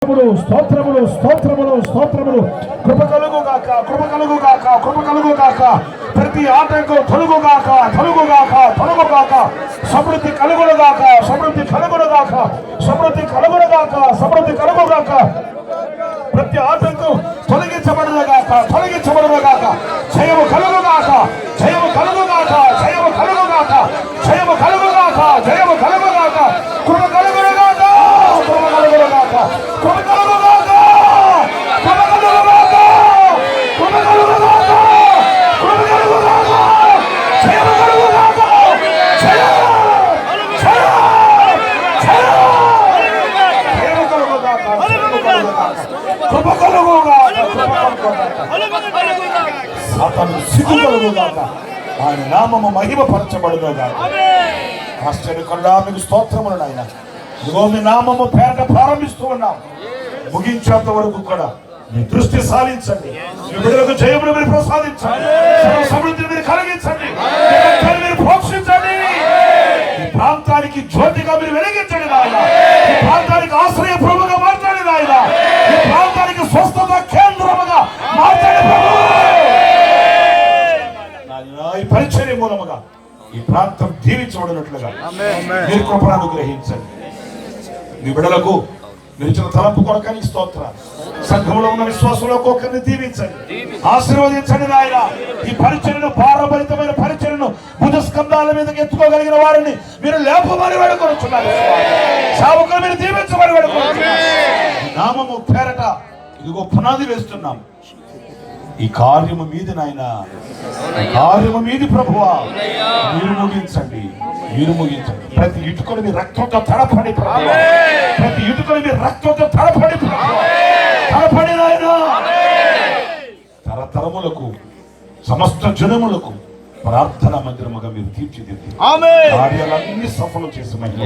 స్తోత్రములు స్తోత్రములు స్తోత్రములు. కృప కలుగుగాక, కృప కలుగుగాక, కృప కలుగుగాక. ప్రతి ఆటంకం తొలుగుగాక, తొలుగుగాక, తొలుగుగాక. సమృద్ధి కలుగుగాక, సమృద్ధి కలుగుగాక, సమృద్ధి కలుగుగాక, సమృద్ధి కలుగుగాక. ప్రతి ఆటంకం తొలగించబడుగాక, తొలగించబడుగాక. జయము కలుగుగాక, జయము కలుగుగాక, జయము కలుగుగాక, జయము కలుగుగాక, జయము కలుగుగాక. కృప కలుగుగాక, కృప కలుగుగాక, కృప కలుగుగాక, కృప కలుగుగాక, కృప కలుగుగాక, కృప కలుగుగాక. జయము కలుగుగాక, జయ జయ జయ. జయము కలుగుగాక, జయము కలుగుగాక, కృప కలుగుగాక, కృప కలుగుగాక. సాతాను సిగ్గు కలుగుగాక, ఆయన నామము మహిమపరచబడుగాక. ఆశ్చర్యకరుడా, మీకు స్తోత్రములు నాయన. ఇదిగో మీ నామము పేరట ప్రారంభిస్తూ ఉన్నాం. ముగించేంత వరకు కూడా మీ దృష్టి సాధించండి. మీ బిడ్డలకు జయమును మీరు ప్రసాదించండి, సమృద్ధిని మీరు కలిగించండి, మీరు పోషించండి. ఈ ప్రాంతానికి జ్యోతిగా మీరు వెలిగించండి నాయన. ఈ ప్రాంతానికి ఆశ్రయ ప్రభుగా మార్చండి నాయన. ఈ ప్రాంతానికి స్వస్థత కేంద్రముగా మార్చండి ప్రభు. ఈ పరిచర్య మూలముగా ఈ ప్రాంతం దీవించబడినట్లుగా మీరు కృపను అనుగ్రహించండి. మీ బిడ్డలకు నిలిచిన తలంపు కొరకని స్తోత్రాలు. సంఘంలో ఉన్న విశ్వాసంలో ఒక్కొక్కరిని దీవించండి, ఆశీర్వదించండి నాయన. ఈ పరిచర్యను, భారభరితమైన పరిచర్యను భుజస్కంధాల మీదకి ఎత్తుకోగలిగిన వారిని మీరు లేపమని వేడుకొనుచున్నారు. సేవకులు మీరు దీవించమని వేడుకొనుచున్నారు. నామము పేరట ఇదిగో పునాది వేస్తున్నాం. ఈ కార్యము మీది నాయన, ఈ కార్యము మీది ప్రభువా. మీరు ముగించండి, మీరు ముగించండి. ప్రతి ఇటుకలు మీ రక్తంతో తడపడి ప్రభువా, ప్రతి ఇటుకలు మీ రక్తంతో తడపడి ప్రభువా, తడపడి నాయన. తరతరములకు సమస్త జనములకు ప్రార్థన మందిరముగా మీరు తీర్చిదిద్ది కార్యాలన్నీ సఫలం చేసి మహిమ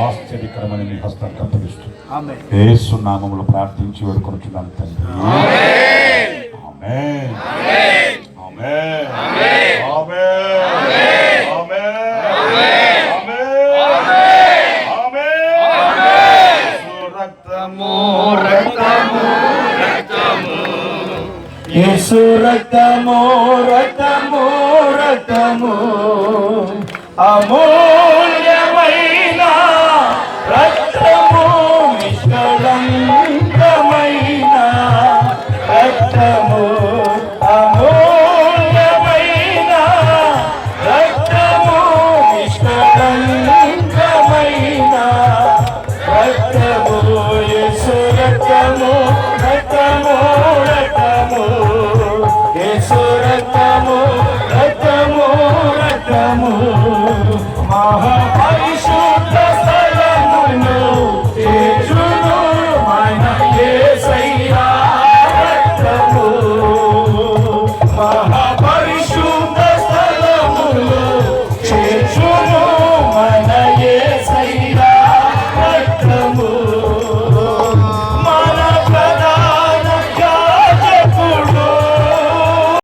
ఆశ్చర్యకరమని మీ హస్తాన్ని కప్పగిస్తూ యేసు నామములో ప్రార్థించి వేడుకొనుచున్నాను తండ్రి. ఆమేన్, ఆమేన్, ఆమేన్, ఆమేన్, ఆమేన్. రక్తము రక్తము రక్తము, యేసు రక్తము రక్తము రక్తము, అమూల్యమైన రక్తము, నిష్కళంకమైన రక్తము, అమూల్యమైన రక్తము, నిష్కళంకమైన రక్తము, యేసు రక్తము రక్తము రక్తము, యేసు రక్తము రక్తము రక్తము, మహాపరిశుద్ధ